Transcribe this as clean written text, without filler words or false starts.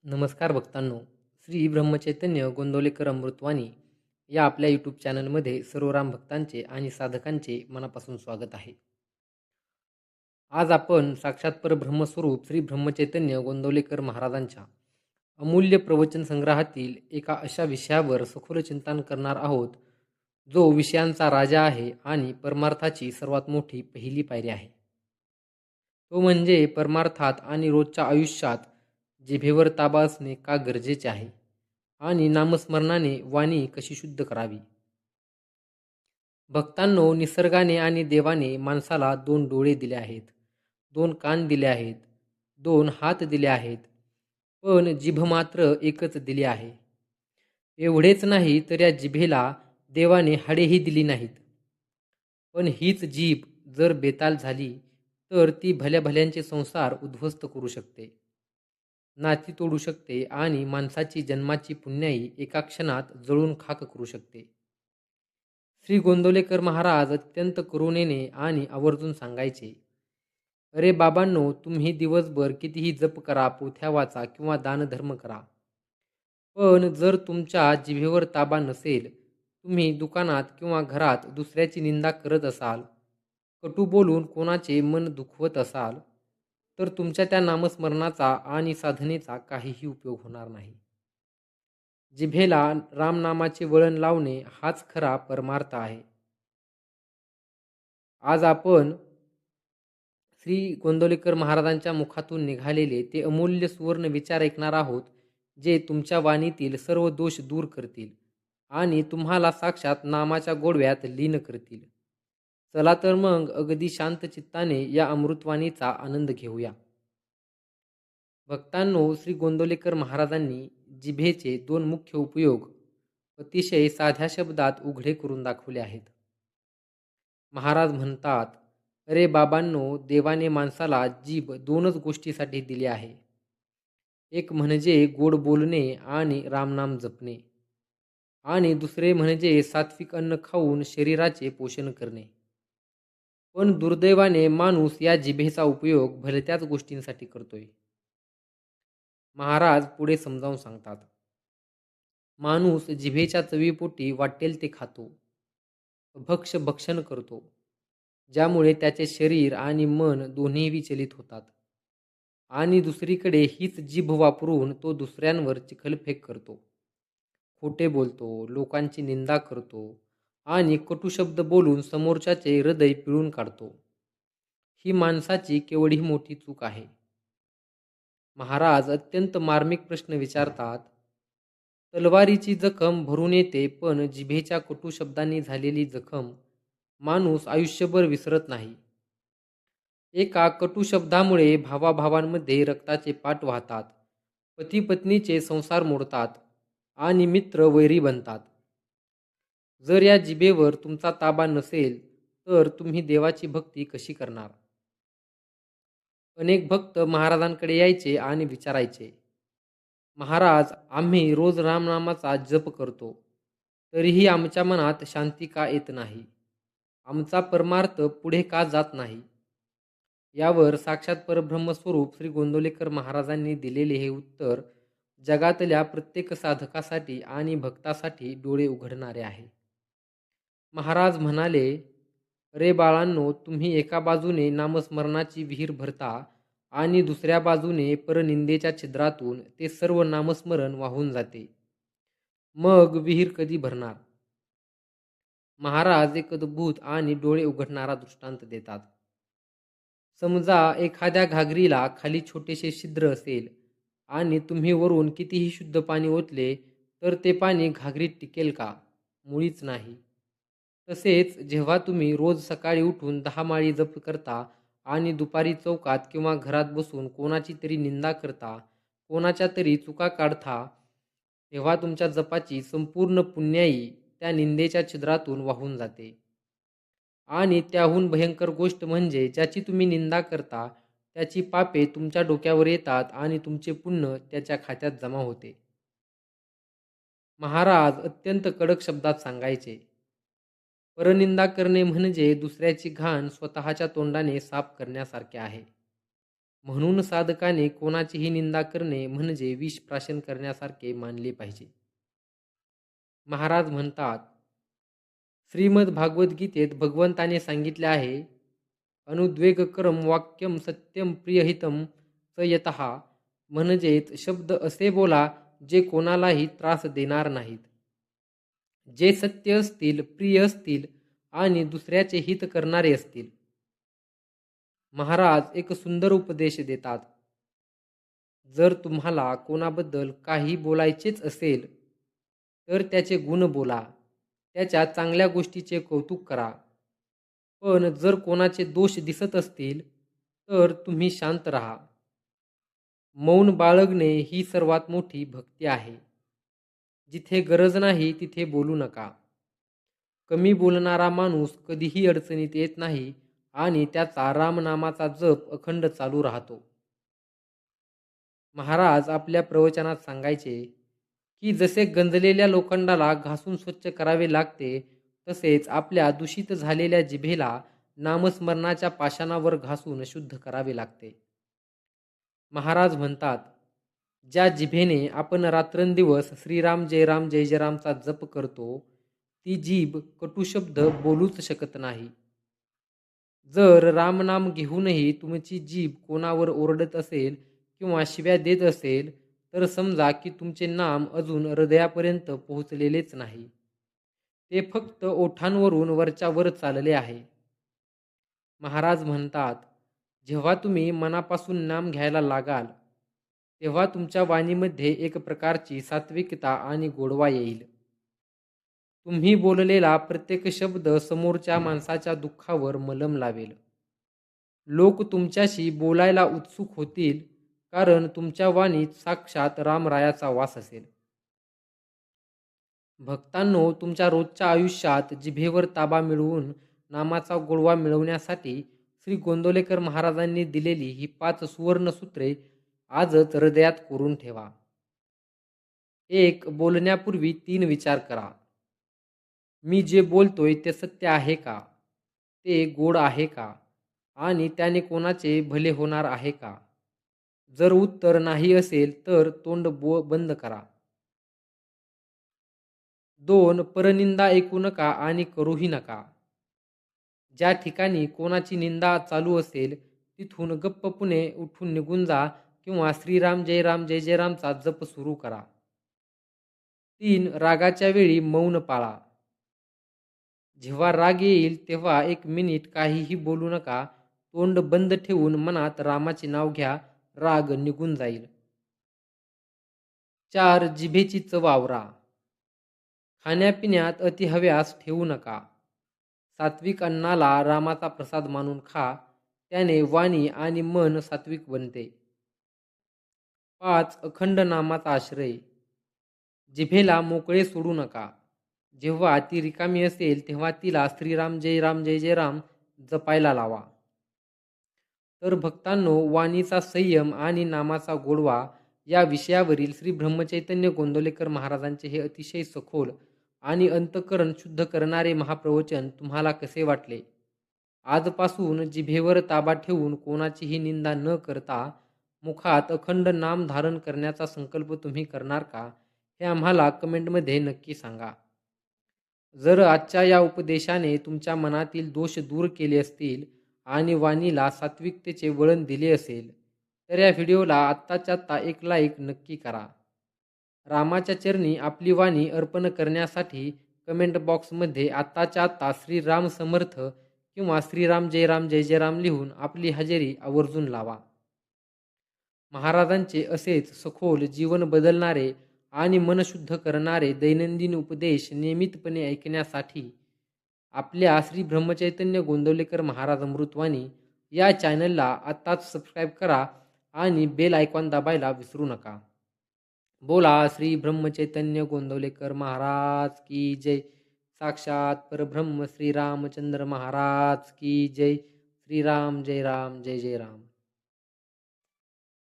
नमस्कार भक्तांनो. श्री ब्रह्मचैतन्य गोंदवलेकर अमृतवाणी या आपल्या यूट्यूब चॅनलमध्ये सर्व राम भक्तांचे आणि साधकांचे मनापासून स्वागत आहे. आज आपण साक्षात परब्रह्मस्वरूप श्री ब्रह्मचैतन्य गोंदवलेकर महाराजांच्या अमूल्य प्रवचन संग्रहातील एका अशा विषयावर सखोल चिंतन करणार आहोत, जो विषयांचा राजा आहे आणि परमार्थाची सर्वात मोठी पहिली पायरी आहे. तो म्हणजे परमार्थात आणि रोजच्या आयुष्यात जिभेवर ताबा असणे का गरजेचे आहे आणि नामस्मरणाने वाणी कशी शुद्ध करावी. भक्तांनो, निसर्गाने आणि देवाने माणसाला 2 डोळे दिले आहेत, 2 कान दिले आहेत, 2 हात दिले आहेत, पण जिभ मात्र एकच दिली आहे. एवढेच नाही तर या जिभेला देवाने हाडेही दिली नाहीत. पण हीच जीभ जर बेताल झाली तर ती भल्या भल्यांचे संसार उद्ध्वस्त करू शकते, नाती तोडू शकते आणि माणसाची जन्माची पुण्याई एका क्षणात जळून खाक करू शकते. श्री गोंदवलेकर महाराज अत्यंत करुणेने आणि आवर्जून सांगायचे, अरे बाबांनो, तुम्ही दिवसभर कितीही जप करा, पोथ्या वाचा किंवा दानधर्म करा, पण जर तुमच्या जिभेवर ताबा नसेल, तुम्ही दुकानात किंवा घरात दुसऱ्याची निंदा करत असाल, कटू बोलून कोणाचे मन दुखवत असाल, तर तुमच्या त्या नामस्मरणाचा आणि साधनेचा काहीही उपयोग होणार नाही. जिभेला रामनामाचे वळण लावणे हाच खरा परमार्थ आहे. आज आपण श्री गोंदवलेकर महाराजांच्या मुखातून निघालेले ते अमूल्य सुवर्ण विचार ऐकणार आहोत, जे तुमच्या वाणीतील सर्व दोष दूर करतील आणि तुम्हाला साक्षात नामाच्या गोडव्यात लीन करतील. चला तर मग अगदी शांत चित्ताने या अमृतवाणीचा आनंद घेऊया. भक्तांनो, श्री गोंदवलेकर महाराजांनी जिभेचे 2 मुख्य उपयोग अतिशय साध्या शब्दात उघडे करून दाखवले आहेत. महाराज म्हणतात, अरे बाबांनो, देवाने माणसाला जीभ 2च गोष्टीसाठी दिली आहे. एक म्हणजे गोड बोलणे आणि रामनाम जपणे, आणि दुसरे म्हणजे सात्विक अन्न खाऊन शरीराचे पोषण करणे. पण दुर्दैवाने माणूस या जिभेचा उपयोग भलत्याच गोष्टींसाठी करतोय. महाराज पुढे समजावून सांगतात, माणूस जिभेच्या चवीपोटी वाटेल ते खातो, भक्षण करतो, ज्यामुळे त्याचे शरीर आणि मन दोन्ही विचलित होतात. आणि दुसरीकडे हीच जीभ वापरून तो दुसऱ्यांवर चिखलफेक करतो, खोटे बोलतो, लोकांची निंदा करतो आणि कटू शब्द बोलून समोरच्याचे हृदय पिळून काढतो. ही माणसाची केवढी मोठी चूक आहे. महाराज अत्यंत मार्मिक प्रश्न विचारतात. तलवारीची जखम भरून येते, पण जिभेच्या कटू शब्दांनी झालेली जखम माणूस आयुष्यभर विसरत नाही. एका कटू शब्दामुळे भावाभावांमध्ये रक्ताचे पाट वाहतात, पती पत्नीचे संसार मोडतात आणि मित्र वैरी बनतात. जर या जिभेवर तुमचा ताबा नसेल तर तुम्ही देवाची भक्ती कशी करणार. अनेक भक्त महाराजांकडे यायचे आणि विचारायचे, महाराज, आम्ही रोज रामनामाचा जप करतो, तरीही आमच्या मनात शांती का येत नाही, आमचा परमार्थ पुढे का जात नाही. यावर साक्षात परब्रह्मस्वरूप श्री गोंदवलेकर महाराजांनी दिलेले हे उत्तर जगातल्या प्रत्येक साधकासाठी आणि भक्तासाठी डोळे उघडणारे आहे. महाराज म्हणाले, अरे बाळांनो, तुम्ही एका बाजूने नामस्मरणाची विहीर भरता आणि दुसऱ्या बाजूने परनिंदेच्या छिद्रातून ते सर्व नामस्मरण वाहून जाते. मग विहीर कधी भरणार. महाराज एक अद्भुत आणि डोळे उघडणारा दृष्टांत देतात. समजा एखाद्या घागरीला खाली छोटेसे छिद्र असेल आणि तुम्ही वरून कितीही शुद्ध पाणी ओतले तर ते पाणी घागरीत टिकेल का. मुळीच नाही. तसेच जेव्हा तुम्ही रोज सकाळी उठून 10 माळी जप करता आणि दुपारी चौकात किंवा घरात बसून कोणाची तरी निंदा करता, कोणाच्या तरी चुका काढता, तेव्हा तुमच्या जपाची संपूर्ण पुण्याई त्या निंदेच्या छिद्रातून वाहून जाते. आणि त्याहून भयंकर गोष्ट म्हणजे ज्याची तुम्ही निंदा करता त्याची पापे तुमच्या डोक्यावर येतात आणि तुमचे पुण्य त्याच्या खात्यात जमा होते. महाराज अत्यंत कडक शब्दात सांगायचे, परनिंदा करणे म्हणजे दुसऱ्याची घाण स्वतःच्या तोंडाने साफ करण्यासारखे आहे. म्हणून साधकाने कोणाचीही निंदा करणे म्हणजे विष प्राशन करण्यासारखे मानले पाहिजे. महाराज म्हणतात, श्रीमद भागवत गीतेत भगवंताने सांगितले आहे, अनुद्वेगकरम वाक्यम सत्यम प्रियहितम च यतः, म्हणजेच शब्द असे बोला जे कोणालाही त्रास देणार नाहीत, जे सत्य असतील, प्रिय असतील आणि दुसऱ्याचे हित करणारे असतील. महाराज एक सुंदर उपदेश देतात. जर तुम्हाला कोणाबद्दल काही बोलायचेच असेल तर त्याचे गुण बोला, त्याच्या चांगल्या गोष्टीचे कौतुक करा. पण जर कोणाचे दोष दिसत असतील तर तुम्ही शांत राहा. मौन बाळगणे ही सर्वात मोठी भक्ती आहे. जिथे गरज नाही तिथे बोलू नका. कमी बोलणारा माणूस कधीही अडचणीत येत नाही आणि त्याचा रामनामाचा जप अखंड चालू राहतो. महाराज आपल्या प्रवचनात सांगायचे की जसे गंजलेल्या लोखंडाला घासून स्वच्छ करावे लागते, तसेच आपल्या दूषित झालेल्या जिभेला नामस्मरणाच्या पाषाणावर घासून शुद्ध करावे लागते. महाराज म्हणतात, ज्या जिभेने आपण रात्रंदिवस श्रीराम जय राम जय जय रामचा जप करतो, ती जीभ कटुशब्द बोलूच शकत नाही. जर रामनाम घेऊनही तुमची जीभ कोणावर ओरडत असेल किंवा शिव्या देत असेल तर समजा की तुमचे नाम अजून हृदयापर्यंत पोहोचलेलेच नाही. ते फक्त ओठांवरून वरच्या वर चालले आहे. महाराज म्हणतात, जेव्हा तुम्ही मनापासून नाम घ्यायला लागाल तेव्हा तुमच्या वाणीमध्ये एक प्रकारची सात्विकता आणि गोडवा येईल. तुम्ही बोललेला प्रत्येक शब्द समोरच्या माणसाच्या दुःखावर मलम लावेल. लोक तुमच्याशी बोलायला उत्सुक होतील, कारण तुमच्या वाणीत साक्षात रामरायाचा वास असेल. भक्तांनो, तुमच्या रोजच्या आयुष्यात जिभेवर ताबा मिळवून नामाचा गोडवा मिळवण्यासाठी श्री गोंदवलेकर महाराजांनी दिलेली ही 5 सुवर्ण सूत्रे आजच हृदयात कोरून ठेवा. 1. बोलण्यापूर्वी 3 विचार करा. मी जे बोलतोय ते सत्य आहे का? ते गोड आहे का? आणि त्याने कोणाचे भले होणार आहे का? जर उत्तर नाही असेल तर तोंड बंद करा. 2. परनिंदा ऐकू नका आणि करूही नका. ज्या ठिकाणी कोणाची निंदा चालू असेल तिथून गप्पपणे उठून निघून जा किंवा श्रीराम जय रामचा जप सुरू करा. 3. रागाच्या वेळी मौन पाळा. जेव्हा राग येईल तेव्हा 1 मिनिट काहीही बोलू नका. तोंड बंद ठेवून मनात रामाचे नाव घ्या, राग निघून जाईल. 4. जिभेची चव आवरा. खाण्यापिण्यात अतिहव्यास ठेवू नका. सात्विक अन्नाला रामाचा प्रसाद मानून खा, त्याने वाणी आणि मन सात्विक बनते. 5. अखंड नामाचा आश्रय. जिभेला मोकळे सोडू नका. जेव्हा ती रिकामी असेल तेव्हा तिला श्रीराम जय जय राम जपायला लावा. तर भक्तांनो, वाणीचा संयम आणि नामाचा गोडवा या विषयावरील श्री ब्रह्मचैतन्य गोंदवलेकर महाराजांचे हे अतिशय सखोल आणि अंतःकरण शुद्ध करणारे महाप्रवचन तुम्हाला कसे वाटले? आजपासून जिभेवर ताबा ठेवून कोणाचीही निंदा न करता मुखात अखंड नाम धारण करण्याचा संकल्प तुम्ही करणार का? हे आम्हाला कमेंटमध्ये नक्की सांगा. जर आजच्या या उपदेशाने तुमच्या मनातील दोष दूर केले असतील आणि वाणीला सात्विकतेचे वळण दिले असेल तर या व्हिडिओला आत्ताच्या आत्ता एक लाईक नक्की करा. रामाच्या चरणी आपली वाणी अर्पण करण्यासाठी कमेंट बॉक्समध्ये आत्ताच्या आत्ता श्रीराम समर्थ किंवा श्रीराम जय जय राम लिहून आपली हजेरी आवर्जून लावा. महाराजांचे असेच सखोल जीवन बदलणारे आणि मनशुद्ध करणारे दैनंदिन उपदेश नियमितपणे ऐकण्यासाठी आपल्या श्री ब्रह्मचैतन्य गोंदवलेकर महाराज अमृतवाणी या चॅनलला आत्ताच सबस्क्राईब करा आणि बेल आयकॉन दाबायला विसरू नका. बोला श्री ब्रह्मचैतन्य गोंदवलेकर महाराज की जय. साक्षात परब्रह्म श्री रामचंद्र महाराज की जय. श्रीराम जय जय राम.